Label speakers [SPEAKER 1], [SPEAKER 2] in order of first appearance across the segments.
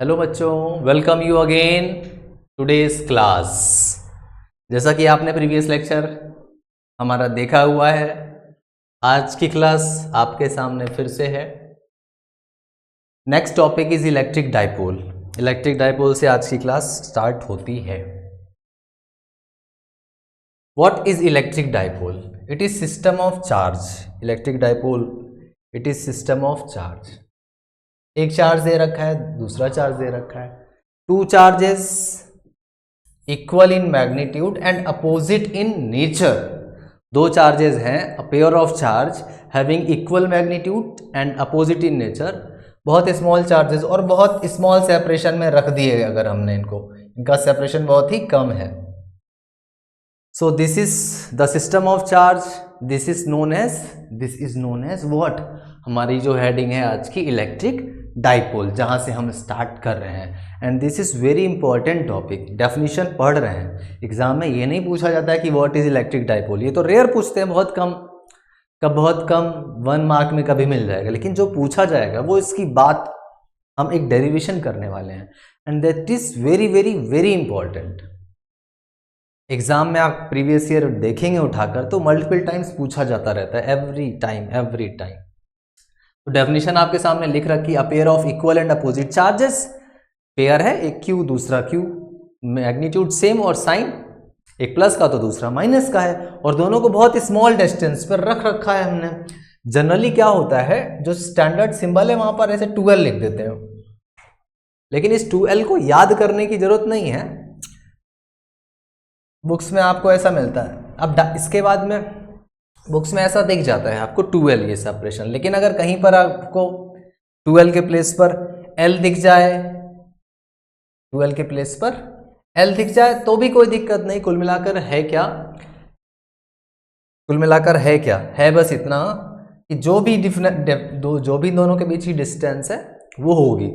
[SPEAKER 1] Hello बच्चों, welcome you again today's class. जैसा कि आपने प्रीवियस लेक्चर हमारा देखा हुआ है, आज की क्लास आपके सामने फिर से है। Next topic is electric dipole. Electric dipole से आज की क्लास स्टार्ट होती है। What is electric dipole? It is system of charge. Electric dipole it is system of charge. एक चार्ज दे रखा है, दूसरा चार्ज दे रखा है। Two charges equal in magnitude and opposite in nature. दो चार्जेस हैं, a pair of charge having equal magnitude and opposite in nature. बहुत small charges और बहुत स्मॉल सेपरेशन में रख दिए अगर हमने इनका सेपरेशन बहुत ही कम है। So this is the system of charge. This is known as what? हमारी जो हेडिंग है आज की, इलेक्ट्रिक डाइपोल, जहां से हम स्टार्ट कर रहे हैं। And this is very important topic. Definition पढ़ रहे हैं, एग्जाम में ये नहीं पूछा जाता है कि व्हाट इज इलेक्ट्रिक डाइपोल। ये तो रेयर पूछते हैं, बहुत कम 1 मार्क में कभी मिल जाएगा। लेकिन जो पूछा जाएगा वो इसकी बात हम एक डेरिवेशन करने वाले हैं, and that is very very very important. Exam में आप प्रीवियस ईयर देखेंगे उठाकर तो मल्टीपल टाइम्स पूछा जाता रहता है, एवरी टाइम। तो डेफिनेशन आपके सामने लिख रखी, a pair of equal and opposite charges. Pair है, एक क्यू दूसरा क्यू, मैग्नीट्यूड सेम और साइन एक प्लस का तो दूसरा माइनस का है, और दोनों को बहुत स्मॉल डिस्टेंस पर रख रखा है हमने। जनरली क्या होता है, जो स्टैंडर्ड सिंबल है वहां पर ऐसे 12 लिख देते हैं, लेकिन इस 12 को याद करने की जरूरत नहीं है। बुक्स में आपको ऐसा मिलता है। अब इसके बाद में बुक्स में ऐसा दिख जाता है आपको 12 ये सेपरेशन, लेकिन अगर कहीं पर आपको 12 के प्लेस पर L दिख जाए, 12 के प्लेस पर L दिख जाए तो भी कोई दिक्कत नहीं। कुल मिलाकर है क्या? है बस इतना कि जो भी दोनों के बीच की डिस्टेंस है वो होगी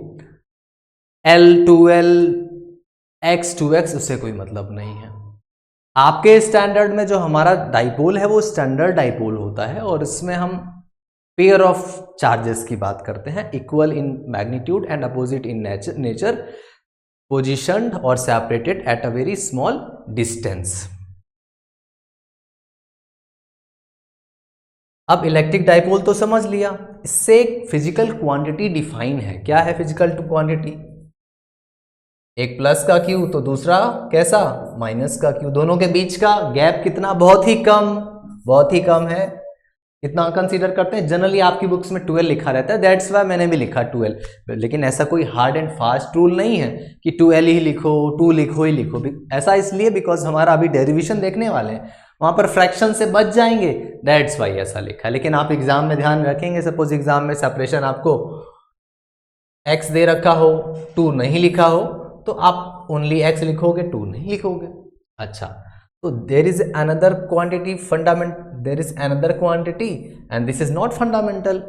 [SPEAKER 1] L2L X2X, उससे कोई मतलब नहीं है। आपके स्टैंडर्ड में जो हमारा डाइपोल है वो स्टैंडर्ड डाइपोल होता है, और इसमें हम पेयर ऑफ चार्जेस की बात करते हैं, equal in magnitude and opposite in nature, positioned और separated at a very small distance. अब इलेक्ट्रिक डाइपोल तो समझ लिया, इससे एक फिजिकल क्वांटिटी डिफाइन है। क्या है फिजिकल क्वांटिटी? एक प्लस का क्यू तो दूसरा कैसा, माइनस का क्यू। दोनों के बीच का गैप कितना? बहुत ही कम है। कितना कंसीडर करते हैं? जनरली आपकी बुक्स में 12 लिखा रहता है, दैट्स वाई मैंने भी लिखा 12। लेकिन ऐसा कोई हार्ड एंड फास्ट रूल नहीं है कि 12 ही लिखो, 2 लिखो ही लिखो। ऐसा इसलिए बिकॉज हमारा अभी डेरिवेशन देखने वाले हैं, वहां पर फ्रैक्शन से बच जाएंगे, दैट्स वाई ऐसा लिखा है। लेकिन आप एग्जाम में ध्यान रखेंगे, सपोज एग्जाम में सेपरेशन आपको x दे रखा हो, 2 नहीं लिखा हो, तो आप ओनली x लिखोगे, 2 नहीं लिखोगे। अच्छा, तो there is another quantity and this is not fundamental.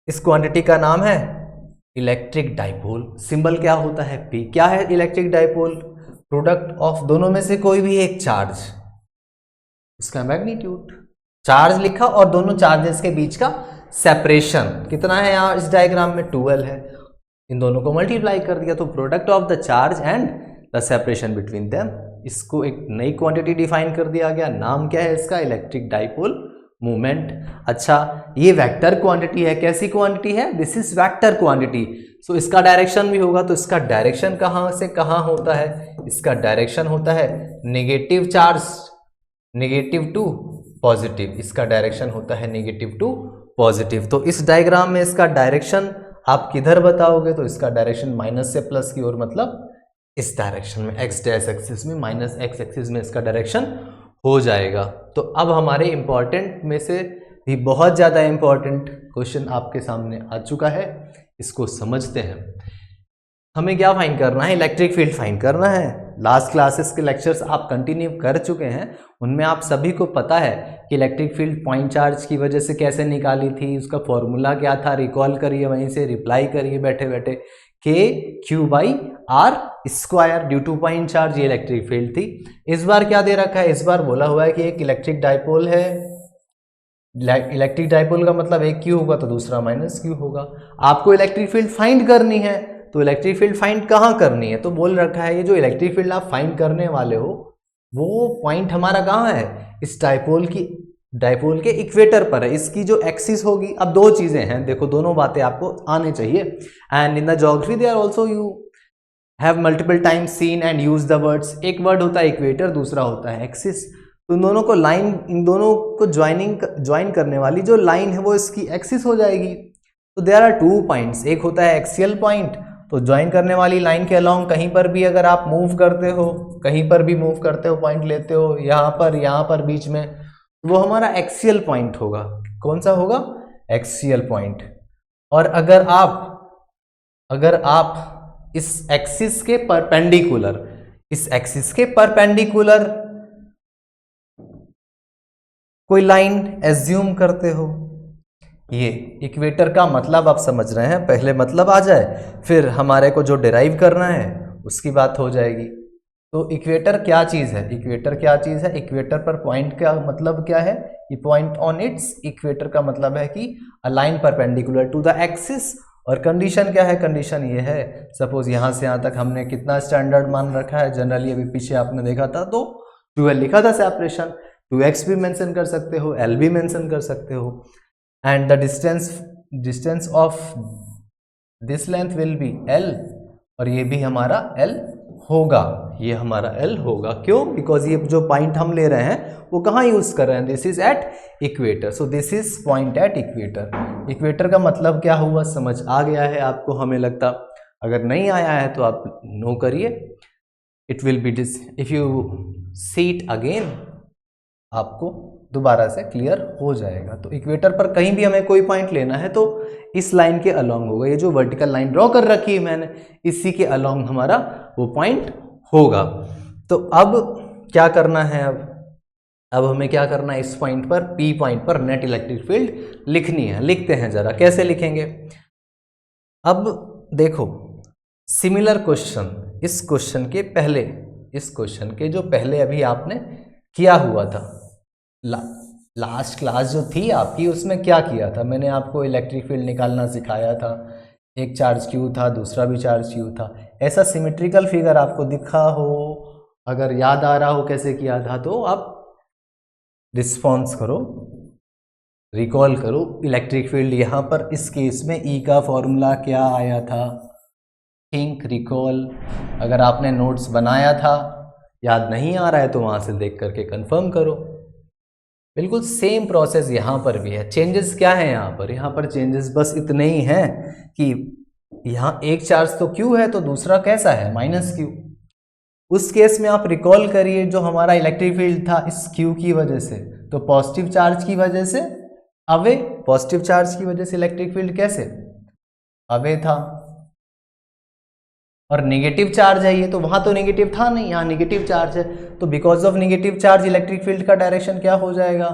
[SPEAKER 1] इस क्वांटिटी का नाम है इलेक्ट्रिक डाइपोल। सिंबल क्या होता है? P। क्या है इलेक्ट्रिक डाइपोल? प्रोडक्ट ऑफ दोनों में से कोई भी एक चार्ज, उसका मैग्नीट्यूड। चार्ज लिखा और दोनों चार्जेस के बीच का सेपरेशन कितना है? यहाँ इस डायग्राम में 12 है, इन दोनों को मल्टीप्लाई कर दिया तो product of the charge and the separation between them. इसको एक नई क्वांटिटी डिफाइन कर दिया गया। नाम क्या है इसका? Electric dipole movement. अच्छा, ये वेक्टर क्वांटिटी है। कैसी क्वांटिटी है? This is vector quantity. So इसका डायरेक्शन भी होगा, तो इसका डायरेक्शन कहाँ से कहाँ होता है? इसका डायरेक्शन होता है negative charge, negative to positive. इसका डायरेक्शन होता है नेगेटिव टू पॉजिटिव। तो इस डायग्राम में इसका डायरेक्शन आप किधर बताओगे? तो इसका डायरेक्शन माइनस से प्लस की ओर, मतलब इस डायरेक्शन में, एक्स डैश एक्सिस में, माइनस एक्स एक्सिस में इसका डायरेक्शन हो जाएगा। तो अब हमारे इंपॉर्टेंट में से भी बहुत ज़्यादा इंपॉर्टेंट क्वेश्चन आपके सामने आ चुका है, इसको समझते हैं। हमें क्या फाइंड करना है? इलेक्ट्रिक फील्ड फाइंड करना है। लास्ट क्लासेस के लेक्चर्स आप कंटिन्यू कर चुके हैं, उनमें आप सभी को पता है कि इलेक्ट्रिक फील्ड पॉइंट चार्ज की वजह से कैसे निकाली थी, उसका फॉर्मूला क्या था। रिकॉल करिए, वहीं से रिप्लाई करिए बैठे बैठे। KQ/R² due two point charge, ये इलेक्ट्रिक फील्ड थी। इस बार क्या दे रखा है? इस बार बोला हुआ है कि एक इलेक्ट्रिक डाइपोल है। इलेक्ट्रिक डाइपोल का मतलब एक क्यू होगा तो दूसरा माइनस क्यू होगा। आपको इलेक्ट्रिक फील्ड फाइंड करनी है, तो इलेक्ट्रिक फील्ड फाइंड कहाँ करनी है, तो बोल रखा है ये जो इलेक्ट्रिक फील्ड आप फाइंड करने वाले हो वो पॉइंट हमारा कहाँ है, इस डाइपोल के इक्वेटर पर है। इसकी जो एक्सिस होगी, अब दो चीजें हैं, देखो दोनों बातें आपको आने चाहिए। And in the geography they are also you have multiple time seen and use the words. एक वर्ड होता है इक्वेटर, दूसरा होता है एक्सिस। तो इन दोनों को इन दोनों को ज्वाइन करने वाली जो लाइन है वो इसकी एक्सिस हो जाएगी। तो देयर आर 2 पॉइंट्स, एक होता है एक्सियल पॉइंट, तो ज्वाइन करने वाली लाइन के अलोंग कहीं पर भी अगर आप मूव करते हो, कहीं पर भी मूव करते हो, पॉइंट लेते हो यहाँ पर बीच में, वो हमारा एक्सियल पॉइंट होगा। कौन सा होगा, एक्सियल पॉइंट। और अगर आप इस एक्सिस के परपेंडिकुलर कोई लाइन एज्यूम करते हो, ये इक्वेटर का मतलब आप समझ रहे हैं, पहले मतलब आ जाए फिर हमारे को जो डिराइव करना है उसकी बात हो जाएगी। तो इक्वेटर क्या चीज़ है, इक्वेटर पर पॉइंट का मतलब क्या है, ये पॉइंट ऑन इट्स इक्वेटर का मतलब है कि a line perpendicular to the axis. और कंडीशन क्या है, कंडीशन ये है, सपोज यहाँ से यहाँ तक हमने कितना स्टैंडर्ड मान रखा है, जनरली अभी पीछे आपने देखा था तो 12 लिखा था सेपरेशन, 2x भी मेंशन कर सकते हो, l भी मेंशन कर सकते हो। And the distance of this length will be l, और ये भी हमारा l होगा, ये हमारा l होगा। क्यों, बिकॉज ये जो पॉइंट हम ले रहे हैं वो कहाँ यूज कर रहे हैं, this is at equator, so this is point at equator. Equator का मतलब क्या हुआ, समझ आ गया है आपको, हमें लगता, अगर नहीं आया है तो आप नो करिए, it will be this, if you see it again आपको दोबारा से क्लियर हो जाएगा। तो इक्वेटर पर कहीं भी हमें कोई पॉइंट लेना है तो इस लाइन के अलोंग होगा, ये जो वर्टिकल लाइन ड्रॉ कर रखी है मैंने, इसी के अलोंग हमारा वो पॉइंट होगा। तो अब क्या करना है, अब हमें क्या करना है, इस पॉइंट पर, P पॉइंट पर नेट इलेक्ट्रिक फील्ड लिखनी है। लिखते हैं जरा, कैसे लिखेंगे। अब देखो सिमिलर क्वेश्चन, इस क्वेश्चन के जो पहले अभी आपने किया हुआ था, लास्ट क्लास जो थी आपकी, उसमें क्या किया था, मैंने आपको इलेक्ट्रिक फील्ड निकालना सिखाया था, एक चार्ज क्यू था, दूसरा भी चार्ज क्यू था। ऐसा सिमेट्रिकल फिगर आपको दिखा हो, अगर याद आ रहा हो कैसे किया था, तो आप रिस्पॉन्स करो, रिकॉल करो। इलेक्ट्रिक फील्ड यहाँ पर इस केस में ई का फॉर्मूला क्या आया था, थिंक, रिकॉल। अगर आपने नोट्स बनाया था, याद नहीं आ रहा है तो वहाँ से देख करके कंफर्म करो। बिल्कुल सेम प्रोसेस यहाँ पर भी है। चेंजेस क्या है यहाँ पर चेंजेस बस इतने ही हैं कि यहाँ एक चार्ज तो क्यू है, तो दूसरा कैसा है, माइनस क्यू। उस केस में आप रिकॉल करिए, जो हमारा इलेक्ट्रिक फील्ड था इस क्यू की वजह से, तो पॉजिटिव चार्ज की वजह से अवे, पॉजिटिव चार्ज की वजह से इलेक्ट्रिक फील्ड कैसे, अवे था। और नेगेटिव चार्ज है ये, तो वहां तो नेगेटिव था नहीं, यहाँ नेगेटिव चार्ज है, तो because of negative charge electric field का डायरेक्शन क्या हो जाएगा,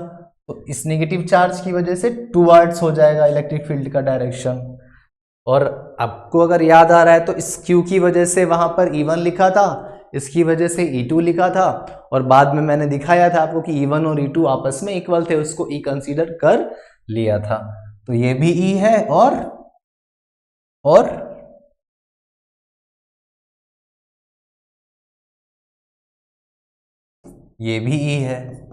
[SPEAKER 1] तो इस नेगेटिव चार्ज की वजह से टूवर्ड्स हो जाएगा इलेक्ट्रिक फील्ड का डायरेक्शन। और आपको अगर याद आ रहा है तो इस क्यू की वजह से वहां पर E1 लिखा था, इसकी वजह से E2 लिखा था, और बाद में मैंने दिखाया था आपको कि E1 और E2 आपस में इक्वल थे, उसको E कंसीडर कर लिया था। तो ये भी E है और ये भी E है।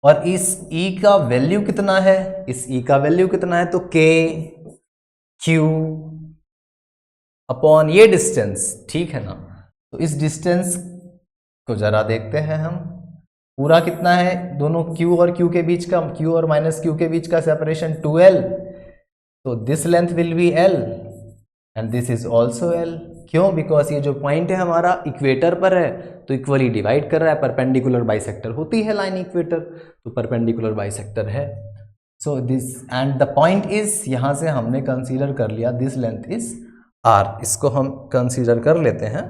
[SPEAKER 1] और इस E का वैल्यू कितना है, तो K Q अपॉन ये डिस्टेंस, ठीक है ना। तो इस डिस्टेंस को जरा देखते हैं हम, पूरा कितना है, दोनों Q और Q के बीच का, Q और माइनस Q के बीच का सेपरेशन 2L, तो this length will be L and this is also L। क्यों, बिकॉज ये जो पॉइंट है हमारा इक्वेटर पर है, तो इक्वली डिवाइड कर रहा है, परपेंडिकुलर बाइसेक्टर होती है लाइन इक्वेटर, तो परपेंडिकुलर बाइसेक्टर है। So this and the point is, यहां से हमने कंसीडर कर लिया दिस लेंथ इज R, इसको हम कंसीडर कर लेते हैं,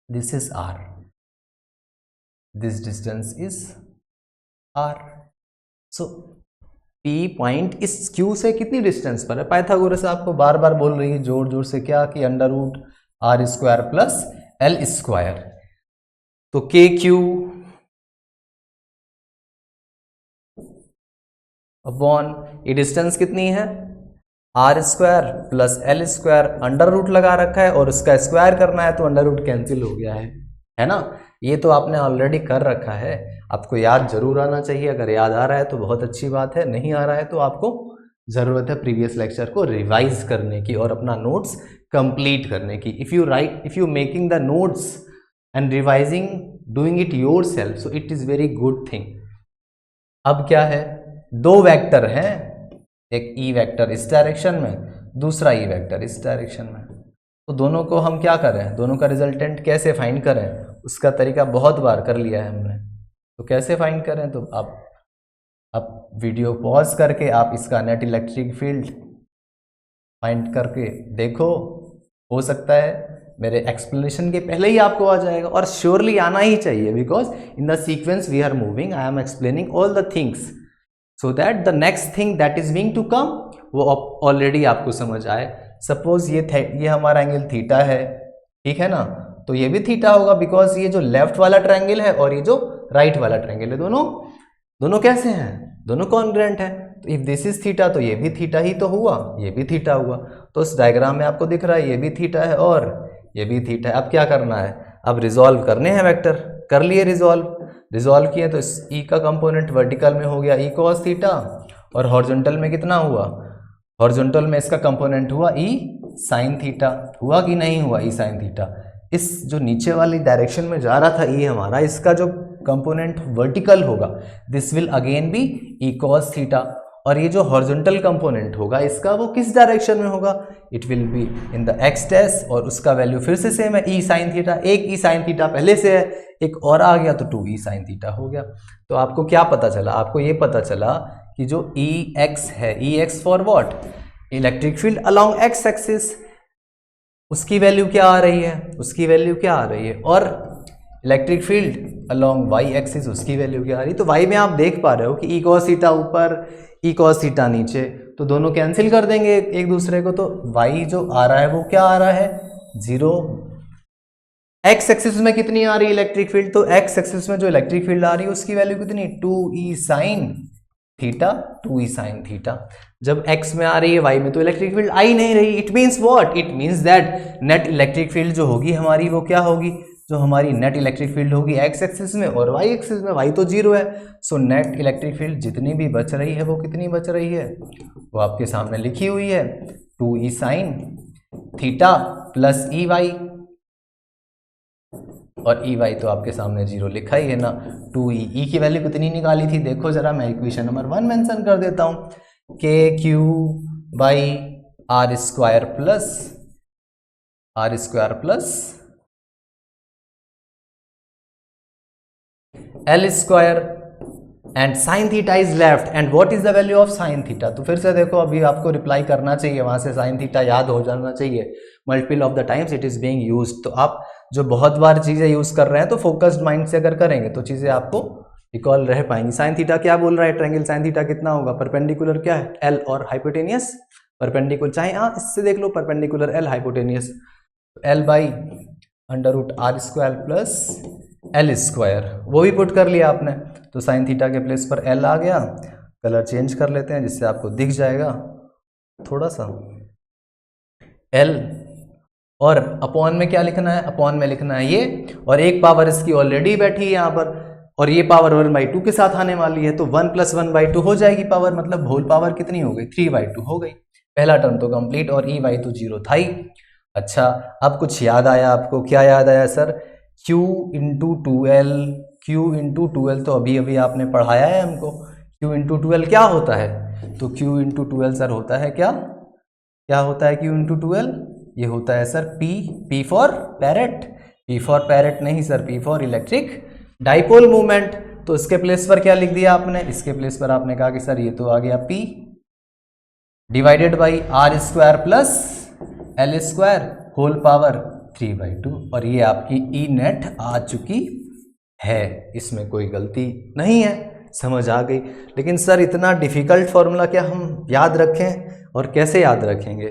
[SPEAKER 1] this is R, this distance is R। So P point इस Q से कितनी डिस्टेंस पर है, पाइथागोरस आपको बार बार बोल रही है जोर जोर से क्या, कि under root R square plus L square, तो के क्यू अपॉन ये डिस्टेंस कितनी है R square plus L square, under root लगा रखा है और उसका स्क्वायर करना है तो अंडर रूट कैंसिल हो गया है ना। ये तो आपने ऑलरेडी कर रखा है, आपको याद जरूर आना चाहिए। अगर याद आ रहा है तो बहुत अच्छी बात है, नहीं आ रहा है तो आपको ज़रूरत है प्रीवियस लेक्चर को रिवाइज करने की और अपना नोट्स कंप्लीट करने की। If you making the notes and revising doing it your self, so it is very good thing. अब क्या है, दो वेक्टर हैं, एक ई वेक्टर इस डायरेक्शन में, दूसरा ई वेक्टर इस डायरेक्शन में। तो दोनों को हम क्या करें, दोनों का रिजल्टेंट कैसे फाइंड करें, उसका तरीका बहुत बार कर लिया है हमने। तो कैसे फाइंड करें, तो आप वीडियो पॉज करके आप इसका नेट इलेक्ट्रिक फील्ड फाइंड करके देखो, हो सकता है मेरे एक्सप्लेनेशन के पहले ही आपको आ जाएगा, और श्योरली आना ही चाहिए, because in the sequence we are moving, I am explaining all the things so that the next thing that is going to come वो ऑलरेडी आपको समझ आए। सपोज ये हमारा एंगल थीटा है, ठीक है ना, तो ये भी थीटा होगा, बिकॉज ये जो लेफ्ट वाला ट्रायंगल है और ये जो राइट वाला ट्रायंगल है, दोनों कैसे हैं, दोनों कॉन्ग्रुएंट है। तो इफ दिस इज थीटा तो ये भी थीटा ही तो हुआ, ये भी थीटा हुआ। तो इस डायग्राम में आपको दिख रहा है ये भी थीटा है और ये भी थीटा है। अब क्या करना है, अब रिजॉल्व करने हैं वेक्टर, कर लिए रिजॉल्व किए तो इस ई का कंपोनेंट वर्टिकल में हो गया ई कॉस थीटा, और हॉरिजॉन्टल में कितना हुआ, हॉरिजॉन्टल में इसका कंपोनेंट हुआ ई साइन थीटा। हुआ कि नहीं हुआ ई साइन थीटा। इस जो नीचे वाली डायरेक्शन में जा रहा था ई हमारा, इसका जो कंपोनेंट वर्टिकल होगा this will again be E cos theta, और ये जो हॉरिजॉन्टल कंपोनेंट होगा इसका वो किस डायरेक्शन में होगा, it will be in the x dash, और उसका वैल्यू फिर से सेम है ई साइन थीटा। एक ई साइन थीटा पहले से है, एक और आ गया तो 2 ई साइन थीटा हो गया। तो आपको क्या पता चला, आपको ये पता चला कि जो ई एक्स है, E x for what, electric field along x axis, उसकी वैल्यू क्या आ रही है, उसकी वैल्यू क्या आ रही है, और electric field along Y axis उसकी वैल्यू क्या आ रही है। तो वाई में आप देख पा रहे हो कि ई कॉस थीटा ऊपर ई कॉस थीटा नीचे, तो दोनों कैंसिल कर देंगे एक दूसरे को, तो वाई जो आ रहा है वो क्या आ रहा है 0। एक्स एक्सिस में कितनी आ रही है इलेक्ट्रिक फील्ड, तो एक्स एक्सिस में जो इलेक्ट्रिक फील्ड आ रही है उसकी वैल्यू कितनी 2 E sine theta, 2 E sine theta. जब x में आ रही है y में तो इलेक्ट्रिक फील्ड आ ही नहीं रही। It means what, it means that net electric field जो होगी हमारी वो क्या होगी, जो हमारी नेट इलेक्ट्रिक फील्ड होगी x एक्सिस में और y एक्सिस में, y तो 0 है। सो नेट इलेक्ट्रिक फील्ड जितनी भी बच रही है वो कितनी बच रही है, वो आपके सामने लिखी हुई है 2 E sine theta plus E y, और ई वाई तो आपके सामने 0 लिखा ही है ना। 2 ई की वैल्यू कितनी निकाली थी, देखो जरा, मैं इक्वेशन नंबर 1 मेंशन कर देता हूँ, K Q by R square plus L square and sine theta is left, and what is the value of sine theta. तो फिर से देखो, अभी आपको रिप्लाई करना चाहिए, वहां से साइन थीटा याद हो जाना चाहिए, multiple of the times it is being used. तो आप जो बहुत बार चीजें यूज कर रहे हैं तो फोकस्ड माइंड से अगर करेंगे तो चीजें आपको रिकॉल रह पाएंगी। साइन थीटा क्या बोल रहा है, ट्रायंगल साइन थीटा कितना होगा, परपेंडिकुलर क्या है एल और हाइपोटेनियस परपेंडिकुलर, चाहे हाँ इससे देख लो perpendicular l hypotenuse, l by under root r square plus L square, वो भी पुट कर लिया आपने। तो साइन थीटा के प्लेस पर एल आ गया, कलर चेंज कर लेते हैं जिससे आपको दिख जाएगा थोड़ा सा एल, और अपॉन में क्या लिखना है, अपॉन में लिखना है ये, और एक पावर इसकी ऑलरेडी बैठी है यहाँ पर, और ये पावर 1/2 के साथ आने वाली है, तो 1 + 1/2 हो जाएगी पावर, मतलब होल पावर कितनी हो गई 3/2 हो गई। पहला टर्म तो कंप्लीट, और ई वाई तो 0 था ही। अच्छा, अब कुछ याद आया आपको, क्या याद आया sir, Q × 2L, Q × 2L तो अभी अभी आपने पढ़ाया है हमको। Q × 2L क्या होता है, तो Q × 2L सर होता है क्या होता है Q × 2L, ये होता है सर P फॉर पैरेट नहीं sir, P for electric dipole movement. तो इसके प्लेस पर क्या लिख दिया आपने, इसके प्लेस पर आपने कहा कि सर ये तो आ गया P divided by R square plus L square whole power 3/2, और ये आपकी ई नेट आ चुकी है, इसमें कोई गलती नहीं है, समझ आ गई। लेकिन सर इतना डिफिकल्ट फॉर्मूला क्या हम याद रखें, और कैसे याद रखेंगे,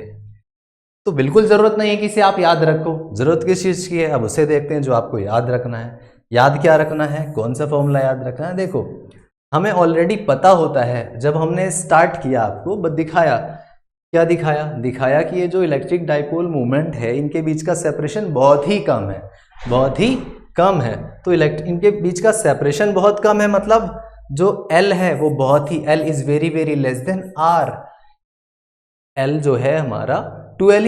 [SPEAKER 1] तो बिल्कुल ज़रूरत नहीं है कि इसे आप याद रखो, ज़रूरत किस चीज़ की है, अब उसे देखते हैं जो आपको याद रखना है। याद क्या रखना है, कौन सा फॉर्मूला याद रखना है, देखो हमें ऑलरेडी पता होता है, जब हमने स्टार्ट किया आपको बस दिखाया क्या दिखाया? दिखाया कि ये जो इलेक्ट्रिक डाइपोल मूवमेंट है इनके बीच का सेपरेशन बहुत ही कम है, बहुत ही कम है। तो इनके बीच का सेपरेशन बहुत कम है, मतलब जो L है वो बहुत ही, L is very very less then R। L जो है हमारा 12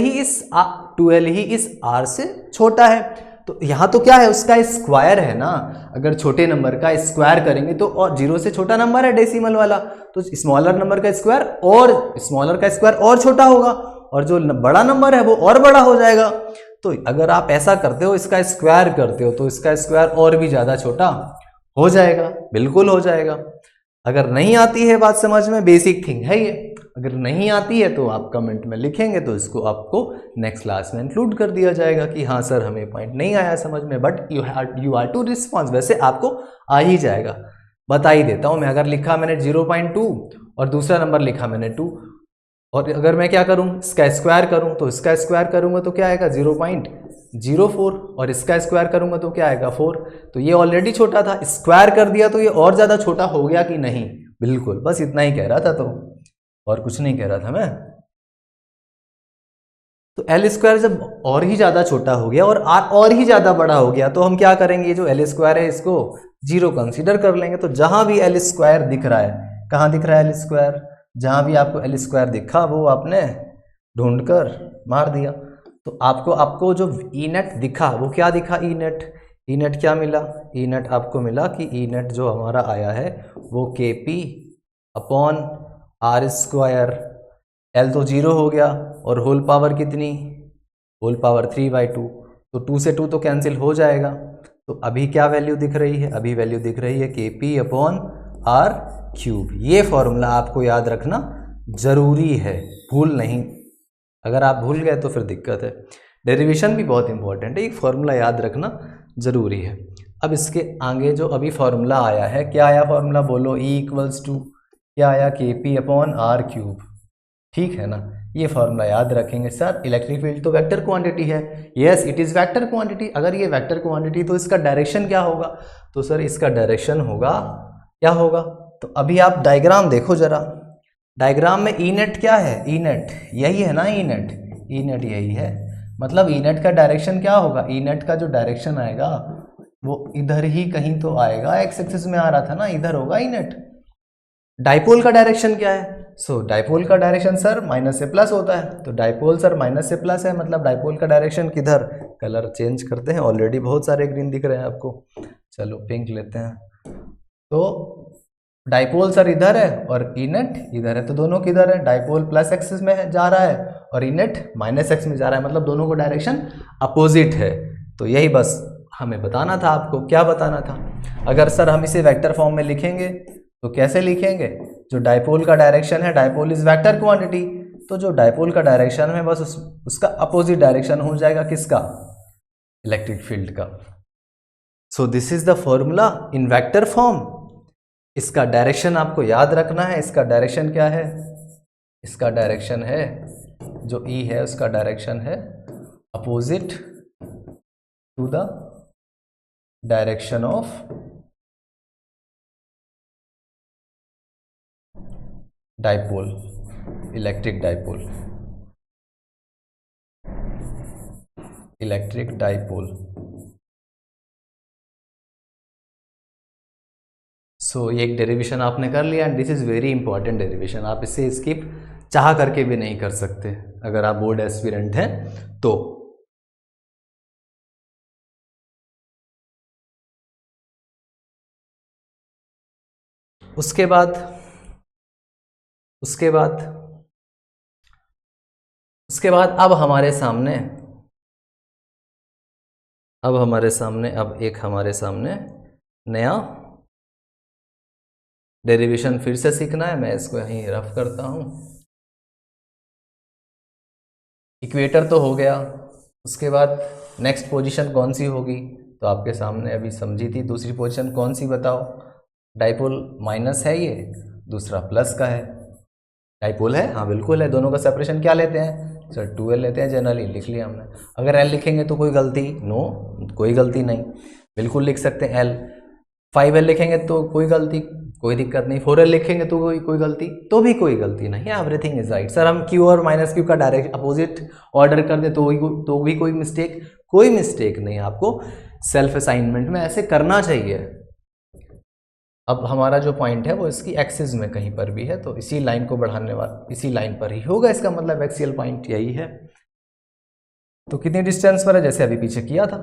[SPEAKER 1] ही इस R से छोटा है। तो यहाँ तो क्या है, उसका स्क्वायर है ना, अगर छोटे नंबर का स्क्वायर करेंगे तो, और 0 से छोटा नंबर है डेसिमल वाला, तो स्मॉलर नंबर का स्क्वायर और स्मॉलर का स्क्वायर और छोटा होगा, और जो बड़ा नंबर है वो और बड़ा हो जाएगा। तो अगर आप ऐसा करते हो, इसका स्क्वायर करते हो, तो इसका स्क्वायर और भी ज़्यादा छोटा हो जाएगा, बिल्कुल हो जाएगा। अगर नहीं आती है बात समझ में, बेसिक थिंग है ये, अगर नहीं आती है तो आप कमेंट में लिखेंगे, तो इसको आपको नेक्स्ट क्लास में इंक्लूड कर दिया जाएगा कि हाँ सर हमें पॉइंट नहीं आया समझ में, but you are to response. वैसे आपको आ ही जाएगा, बता ही देता हूँ मैं। अगर लिखा मैंने 0.2 और दूसरा नंबर लिखा मैंने 2, और अगर मैं क्या करूँ, इसका स्क्वायर करूँ, तो इसका स्क्वायर करूँगा तो क्या आएगा 0.04, और इसका स्क्वायर करूँगा तो क्या आएगा 4। तो ये ऑलरेडी छोटा था, स्क्वायर कर दिया तो ये और ज़्यादा छोटा हो गया कि नहीं? बिल्कुल, बस इतना ही कह रहा था, तो और कुछ नहीं कह रहा था मैं। तो एल स्क्वायर जब और ही ज़्यादा छोटा हो गया और आर और ही ज़्यादा बड़ा हो गया, तो हम क्या करेंगे, जो एल स्क्वायर है इसको 0 कंसीडर कर लेंगे। तो जहां भी एल स्क्वायर दिख रहा है, कहाँ दिख रहा है एल स्क्वायर, जहां भी आपको एल स्क्वायर दिखा वो आपने ढूंढकर मार दिया। तो आपको जो ई नेट दिखा वो क्या दिखा, ई नेट क्या मिला, ई नेट आपको मिला कि ई नेट जो हमारा आया है वो KP upon R square, L तो 0 हो गया, और होल पावर कितनी, होल पावर 3/2, तो 2 से 2 तो कैंसिल हो जाएगा। तो अभी क्या वैल्यू दिख रही है, अभी वैल्यू दिख रही है KP अपॉन आर क्यूब। ये फॉर्मूला आपको याद रखना जरूरी है, भूल नहीं, अगर आप भूल गए तो फिर दिक्कत है। डेरिवेशन भी बहुत इंपॉर्टेंट है, एक फॉर्मूला याद रखना जरूरी है। अब इसके आगे जो अभी फॉर्मूला आया है, क्या आया फॉर्मूला बोलो, E इक्वल्स टू क्या आया, KP अपॉन आर क्यूब, ठीक है ना। ये फॉर्मूला याद रखेंगे। सर इलेक्ट्रिक फील्ड तो वेक्टर क्वांटिटी है, yes it is vector quantity. अगर ये वेक्टर क्वांटिटी तो इसका डायरेक्शन क्या होगा, तो सर इसका डायरेक्शन होगा, क्या होगा, तो अभी आप डायग्राम देखो जरा, डायग्राम में ई नेट क्या है, ई नेट यही है ना, ई नेट यही है, मतलब ई नेट का डायरेक्शन क्या होगा, ई नेट का जो डायरेक्शन आएगा वो इधर ही कहीं तो आएगा, एक्स एक्सिस में आ रहा था ना, इधर होगा ई नेट। डाइपोल का डायरेक्शन क्या है, सो डाइपोल का डायरेक्शन सर माइनस से प्लस होता है, तो डाइपोल सर माइनस से प्लस है, मतलब डाइपोल का डायरेक्शन किधर, कलर चेंज करते हैं, ऑलरेडी बहुत सारे ग्रीन दिख रहे हैं आपको, चलो पिंक लेते हैं। तो डाइपोल सर इधर है और ई नेट इधर है, तो दोनों किधर है, डाइपोल प्लस एक्सिस में जा रहा है और ई नेट माइनस एक्स में जा रहा है, मतलब दोनों को डायरेक्शन अपोजिट है। तो यही बस हमें बताना था आपको, क्या बताना था। अगर सर हम इसे वेक्टर फॉर्म में लिखेंगे तो कैसे लिखेंगे, जो डाइपोल का डायरेक्शन है, डाइपोल इज वेक्टर क्वांटिटी, तो जो डाइपोल का डायरेक्शन है बस उसका अपोजिट डायरेक्शन हो जाएगा, किसका, इलेक्ट्रिक फील्ड का। सो this is the formula in vector form. इसका डायरेक्शन आपको याद रखना है, इसका डायरेक्शन क्या है, इसका डायरेक्शन है जो ई है उसका डायरेक्शन है opposite to the direction of dipole, electric dipole, electric dipole. So ये एक डेरिवेशन आपने कर लिया, and this is very important derivation, आप इसे स्किप चाह करके भी नहीं कर सकते अगर आप बोर्ड एस्पिरेंट हैं तो। उसके बाद अब हमारे सामने नया डेरिवेशन फिर से सीखना है। मैं इसको यहीं रफ करता हूं। इक्वेटर तो हो गया, उसके बाद नेक्स्ट पोजीशन कौन सी होगी, तो आपके सामने अभी समझी थी। दूसरी पोजीशन कौन सी बताओ, डाइपोल माइनस है, ये दूसरा प्लस का है, डाइपोल है, हाँ बिल्कुल है। दोनों का सेपरेशन क्या लेते हैं सर, 2L लेते हैं, जनरली लिख लिया हमने। अगर L लिखेंगे तो कोई गलती, नो कोई गलती नहीं, बिल्कुल लिख सकते हैं L। 5L लिखेंगे तो कोई गलती, कोई दिक्कत नहीं। 4L लिखेंगे तो कोई गलती, तो भी कोई गलती नहीं, एवरीथिंग इज राइट। सर हम Q और माइनस Q का डायरेक्ट अपोजिट ऑर्डर कर दे तो भी कोई मिस्टेक, कोई मिस्टेक नहीं, आपको सेल्फ असाइनमेंट में ऐसे करना चाहिए। अब हमारा जो पॉइंट है वो इसकी एक्सिस में कहीं पर भी है, तो इसी लाइन को बढ़ाने वाला इसी लाइन पर ही होगा, इसका मतलब एक्सियल पॉइंट यही है। तो कितनी डिस्टेंस पर है, जैसे अभी पीछे किया था,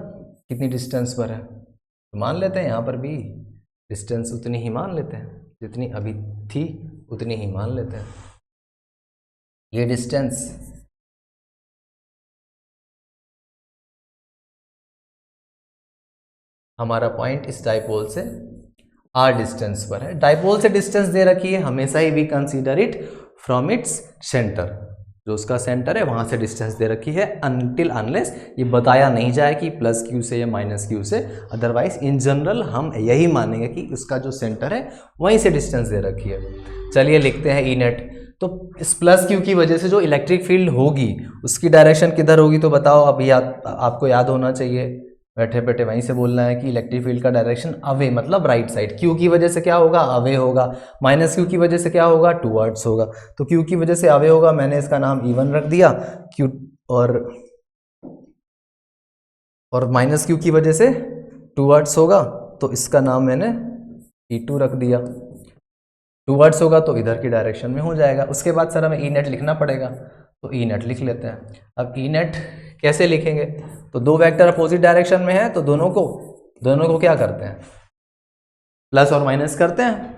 [SPEAKER 1] कितनी डिस्टेंस पर है, तो मान लेते हैं यहाँ पर भी डिस्टेंस उतनी ही मान लेते हैं, जितनी अभी थी उतनी ही मान लेते हैं। ये डिस्टेंस हमारा पॉइंट इस डाइपोल से r डिस्टेंस पर है। डाइपोल से डिस्टेंस दे रखी है, हमेशा ही we consider it from its centre, जो उसका सेंटर है वहां से डिस्टेंस दे रखी है, अनटिल अनलेस ये बताया नहीं जाए कि प्लस Q से या माइनस Q से। अदरवाइज इन जनरल हम यही मानेंगे कि उसका जो सेंटर है वहीं से डिस्टेंस दे रखी है। चलिए लिखते हैं ई नेट। तो इस प्लस Q की वजह से जो इलेक्ट्रिक फील्ड होगी उसकी डायरेक्शन किधर होगी, तो बताओ। अभी आपको याद होना चाहिए, बैठे बैठे वहीं से बोलना है कि इलेक्ट्रिक फील्ड का डायरेक्शन अवे मतलब राइट साइड। Q की वजह से क्या होगा, अवे होगा। माइनस Q की वजह से क्या होगा, टूवर्ड्स होगा। तो Q की वजह से अवे होगा, मैंने इसका नाम E1 रख दिया। Q और माइनस Q की वजह से टूवर्ड्स होगा, तो इसका नाम मैंने E2 रख दिया। टूवर्ड्स होगा तो इधर की डायरेक्शन में हो जाएगा। उसके बाद सर हमें ई नेट लिखना पड़ेगा, तो ई नेट लिख लेते हैं। अब ई नेट कैसे लिखेंगे, तो दो वेक्टर अपोजिट डायरेक्शन में है तो दोनों को क्या करते हैं, प्लस और माइनस करते हैं।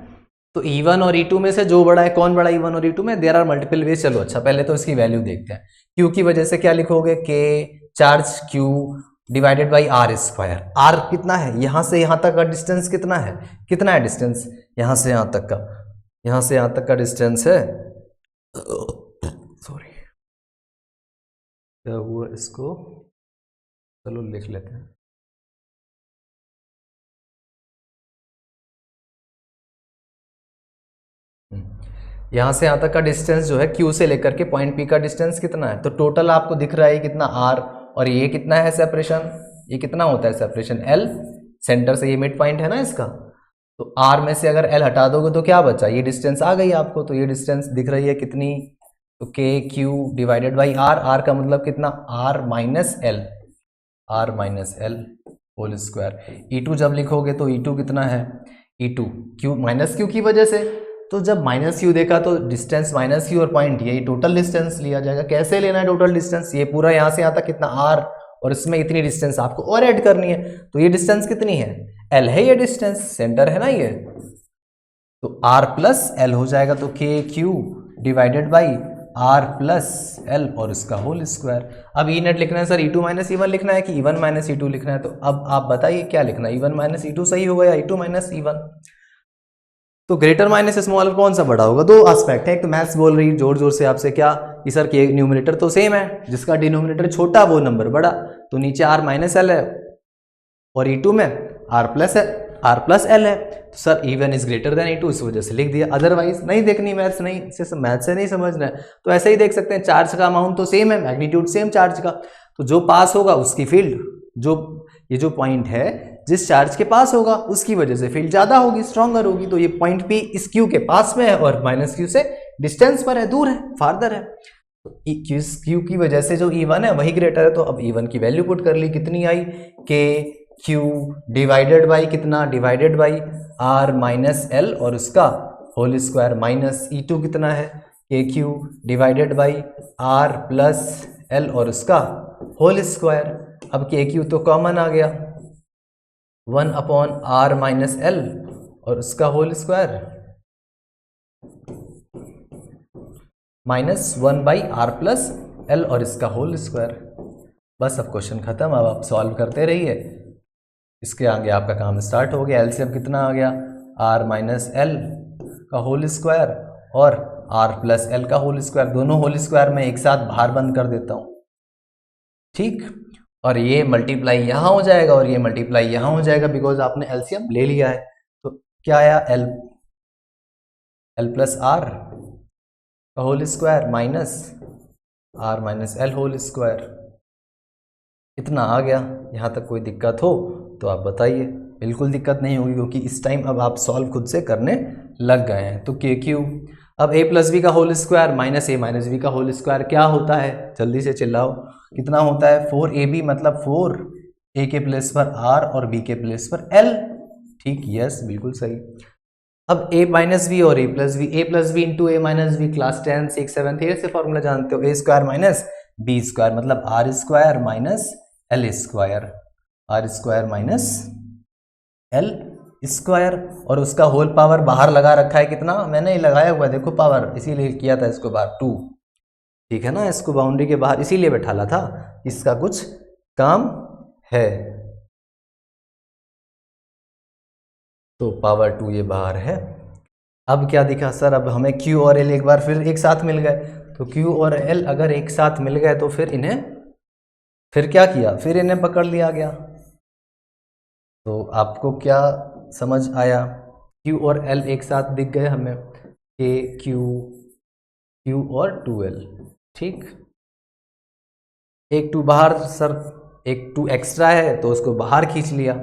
[SPEAKER 1] तो E1 और E2 में से जो बड़ा है, कौन बड़ा E1 और E2 में, देयर आर मल्टीपल वेज। चलो अच्छा पहले तो इसकी वैल्यू देखते हैं। Q की वजह से क्या लिखोगे, K charge Q divided by R square. R कितना है, यहां से यहां तक का डिस्टेंस कितना है डिस्टेंस, यहां से यहां तक का डिस्टेंस है, सॉरी क्या हुआ इसको, चलो लिख लेते हैं। यहां से यहां तक का डिस्टेंस जो है Q से लेकर के पॉइंट P का डिस्टेंस कितना है, तो टोटल आपको दिख रहा है कितना R, और ये कितना है सेपरेशन, ये कितना होता है सेपरेशन L, सेंटर से ये मिड पॉइंट है ना इसका। तो R में से अगर L हटा दोगे तो क्या बचा, ये डिस्टेंस आ गई आपको। तो ये डिस्टेंस दिख रही है कितनी, तो KQ डिवाइडेड बाई R का मतलब कितना, R minus L whole square. E2 जब लिखोगे तो E2 कितना है, E2 Q माइनस Q की वजह से, तो जब माइनस Q देखा तो डिस्टेंस माइनस Q और पॉइंट यही टोटल डिस्टेंस लिया जाएगा। कैसे लेना है टोटल डिस्टेंस, ये पूरा यहाँ से यहाँ तक कितना R, और इसमें इतनी डिस्टेंस आपको और ऐड करनी है। तो ये डिस्टेंस कितनी है, L है ये डिस्टेंस, सेंटर है ना ये, तो R प्लस L हो जाएगा। तो KQ divided by R plus L और इसका होल स्क्वायर। अब ई नेट लिखना है सर, E2 माइनस E1 लिखना है कि E1 माइनस E2 लिखना है, तो अब आप बताइए क्या लिखना है, E1 माइनस E2 सही होगा या E2 माइनस E1। तो ग्रेटर माइनस स्मॉलर कौन सा बड़ा होगा, दो एस्पेक्ट है। एक तो मैथ्स बोल रही जोर जोर से आपसे क्या कि सर के न्यूमरेटर तो सेम है, जिसका डिनोमिनेटर छोटा वो नंबर बड़ा, तो नीचे R माइनस L है और E2 में R प्लस L है। तो sir E1 is greater than E2, इस वजह से लिख दिया। अदरवाइज नहीं देखनी मैथ्स, नहीं मैथ्स से नहीं समझना है तो ऐसे ही देख सकते हैं। चार्ज का अमाउंट तो सेम है, मैग्नीट्यूड सेम चार्ज का, तो जो पास होगा उसकी फील्ड, ये जो पॉइंट है जिस चार्ज के पास होगा उसकी वजह से फील्ड ज्यादा होगी, स्ट्रॉन्गर होगी। तो ये पॉइंट P इस Q के पास में है और माइनस Q से डिस्टेंस पर है, दूर है, फार्दर है। तो Q की वजह से जो E1 है वही ग्रेटर है। तो अब E1 की वैल्यू पुट कर ली, कितनी आई, KQ डिवाइडेड बाई कितना, divided by R minus L और उसका होल स्क्वायर, माइनस E2 कितना है, KQ divided by R plus L और उसका होल स्क्वायर। अब KQ तो कॉमन आ गया, 1 अपॉन R माइनस L और उसका whole square, minus 1 by R plus L और इसका होल स्क्वायर। बस अब क्वेश्चन खत्म। अब आप सॉल्व करते रहिए, इसके आगे आपका काम स्टार्ट हो गया। एलसीएम कितना आ गया, R माइनस L का होल स्क्वायर और R प्लस L का होल स्क्वायर, दोनों होल स्क्वायर में एक साथ बाहर बंद कर देता हूँ, ठीक। और ये मल्टीप्लाई यहाँ हो जाएगा और ये मल्टीप्लाई यहाँ हो जाएगा, बिकॉज आपने एलसीएम ले लिया है। तो क्या आया, L प्लस R का whole square minus R minus L whole square, इतना आ गया। यहाँ तक कोई दिक्कत हो तो आप बताइए। बिल्कुल दिक्कत नहीं होगी, क्योंकि इस टाइम अब आप सॉल्व खुद से करने लग गए हैं। तो के क्यू, अब ए प्लस बी का होल स्क्वायर माइनस ए माइनस बी का होल स्क्वायर क्या होता है, जल्दी से चिल्लाओ, कितना होता है, 4ab, मतलब 4 ए के प्लेस पर आर और बी के प्लेस पर एल। ठीक, यस, बिल्कुल सही। अब a माइनस बी और A plus B into A minus B, class 10 6 7 8 से फॉर्मूला जानते हो, A square minus B square, मतलब R square minus L square, R square minus L square, और उसका होल पावर बाहर लगा रखा है, कितना, मैंने ही लगाया हुआ है, देखो पावर, इसीलिए किया था इसको बाहर 2, ठीक है ना, इसको बाउंड्री के बाहर इसीलिए बैठाला था, इसका कुछ काम है, तो पावर 2 ये बाहर है। अब क्या दिखा सर, अब हमें Q और L एक बार फिर एक साथ मिल गए, तो Q और L अगर एक साथ मिल गए तो फिर इन्हें, फिर क्या किया, फिर इन्हें पकड़ लिया गया। तो आपको क्या समझ आया, Q और L एक साथ दिख गए हमें, K Q और 2L, ठीक, एक 2 बाहर सर, एक 2 एक्स्ट्रा है तो उसको बाहर खींच लिया,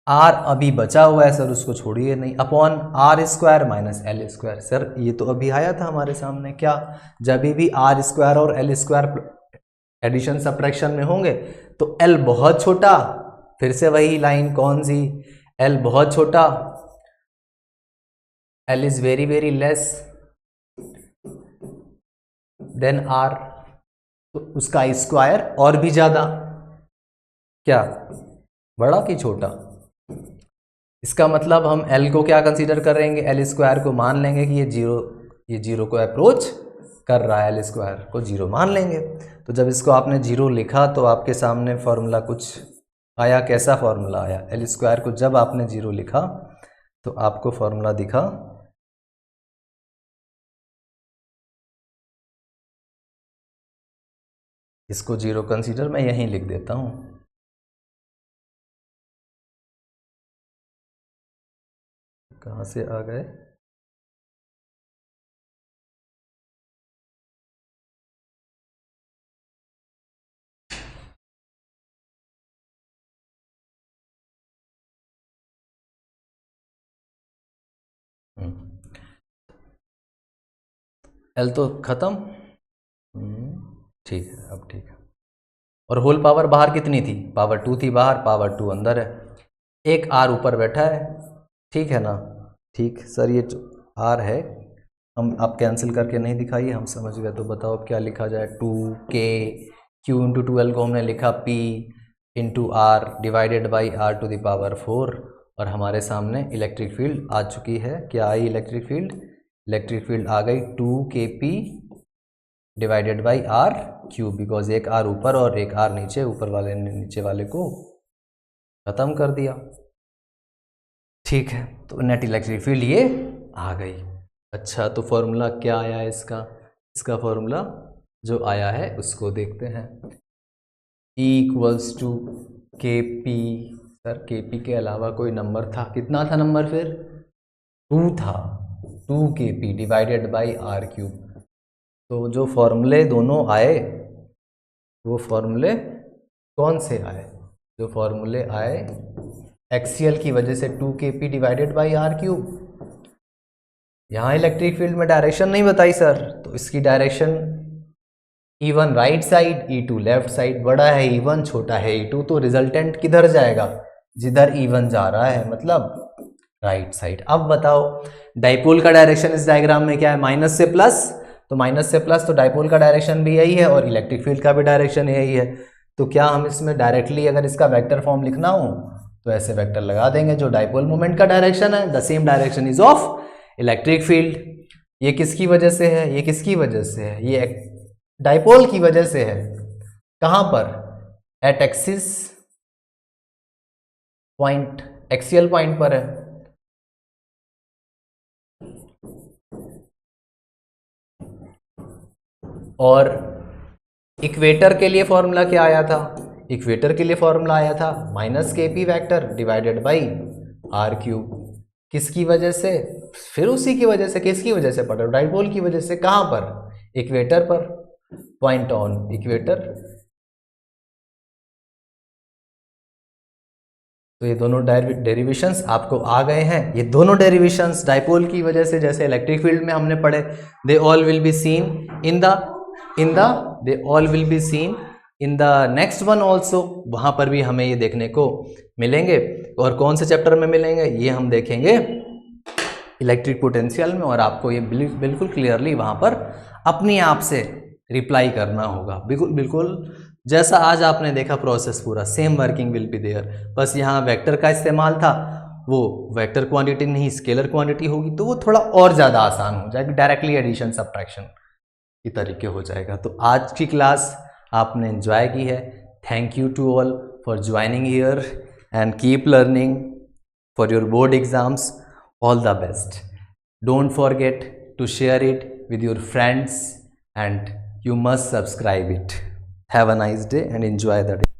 [SPEAKER 1] आर अभी बचा हुआ है सर, उसको छोड़िए नहीं, upon R square minus L square. Sir ये तो अभी आया था हमारे सामने, क्या, जब भी आर स्क्वायर और एल स्क्वायर एडिशन सब्ट्रैक्शन में होंगे तो एल बहुत छोटा, फिर से वही लाइन, कौन सी, एल बहुत छोटा, L is very very less than R, तो उसका स्क्वायर और भी ज्यादा, क्या, बड़ा कि छोटा, इसका मतलब हम L को क्या कंसीडर करेंगे, एल स्क्वायर को मान लेंगे कि ये जीरो को अप्रोच कर रहा है, एल स्क्वायर को जीरो मान लेंगे। तो जब इसको आपने जीरो लिखा तो आपके सामने फॉर्मूला कुछ आया, कैसा फॉर्मूला आया, एल स्क्वायर को जब आपने जीरो लिखा तो आपको फॉर्मूला दिखा, इसको जीरो कंसीडर मैं यहीं लिख देता हूँ, कहाँ से आ गए, एल तो खत्म, ठीक है, अब ठीक है, और होल पावर बाहर कितनी थी, पावर 2 थी बाहर, पावर 2 अंदर है, एक आर ऊपर बैठा है, ठीक है ना, ठीक सर, ये आर है, हम आप कैंसिल करके नहीं दिखाइए, हम समझ गए, तो बताओ अब क्या लिखा जाए, 2k Q इंटू 2L को हमने लिखा P into R divided by R to the power 4, और हमारे सामने इलेक्ट्रिक फील्ड आ चुकी है, क्या आई इलेक्ट्रिक फील्ड, इलेक्ट्रिक फील्ड आ गई 2kp divided by r cube, because एक आर ऊपर और एक आर नीचे, ऊपर वाले ने नीचे वाले को खत्म कर दिया, ठीक है, तो नेट इलेक्ट्रिक फील्ड ये आ गई। अच्छा, तो फॉर्मूला क्या आया है इसका फॉर्मूला जो आया है उसको देखते हैं, E इक्वल्स टू के पी, सर के पी के अलावा कोई नंबर था, कितना था नंबर फिर, 2 था, 2kp divided by r cube, तो जो फॉर्मूले दोनों आए वो फॉर्मूले कौन से आए, जो फॉर्मूले आए एक्सियल की वजह से 2kp divided by r cube, यहाँ इलेक्ट्रिक फील्ड में डायरेक्शन नहीं बताई सर, तो इसकी direction E1 right side, E2 left side, बड़ा है E1 छोटा है E2, तो रिजल्टेंट किधर जाएगा, जिधर E1 जा रहा है, मतलब राइट साइड। अब बताओ डाइपोल का डायरेक्शन इस डायग्राम में क्या है, माइनस से प्लस, तो माइनस से प्लस, तो डाइपोल का डायरेक्शन भी यही है और इलेक्ट्रिक फील्ड का भी डायरेक्शन यही है, तो क्या हम इसमें डायरेक्टली अगर इसका वेक्टर फॉर्म लिखना हो तो ऐसे वेक्टर लगा देंगे, जो डाइपोल मोमेंट का डायरेक्शन है, the same direction is of electric field, ये किसकी वजह से है, ये किसकी वजह से है, ये डाइपोल की वजह से है, कहां पर, at axis point, axial point पर है, और इक्वेटर के लिए फॉर्मूला क्या आया था, इक्वेटर के लिए फॉर्मूला आया था minus k p vector divided by r cube, किसकी वजह से, फिर उसी की वजह से, किसकी वजह से पढ़ो, डाइपोल की वजह से, कहां पर, इक्वेटर पर, पॉइंट ऑन इक्वेटर, तो ये दोनों डेरिवेशंस आपको आ गए हैं। ये दोनों डेरिवेशंस डाइपोल की वजह से, जैसे इलेक्ट्रिक फील्ड में हमने पढ़े, they all will be seen in the next one also, वहाँ पर भी हमें ये देखने को मिलेंगे। और कौन से चैप्टर में मिलेंगे ये हम देखेंगे इलेक्ट्रिक पोटेंशियल में, और आपको ये बिल्कुल क्लियरली वहाँ पर अपने आप से रिप्लाई करना होगा। बिल्कुल जैसा आज आपने देखा प्रोसेस, पूरा same working will be there, बस यहाँ वेक्टर का इस्तेमाल था, वो वेक्टर क्वांटिटी नहीं स्केलर क्वांटिटी होगी, तो वो थोड़ा और ज़्यादा आसान हो जाएगा, डायरेक्टली एडिशन सब्ट्रैक्शन की तरीके हो जाएगा। तो आज की क्लास आपने एंजॉय की है। Thank you to all for joining here and keep learning for your board exams. All the best. Don't forget to share it with your friends and you must subscribe it. Have a nice day and enjoy the day.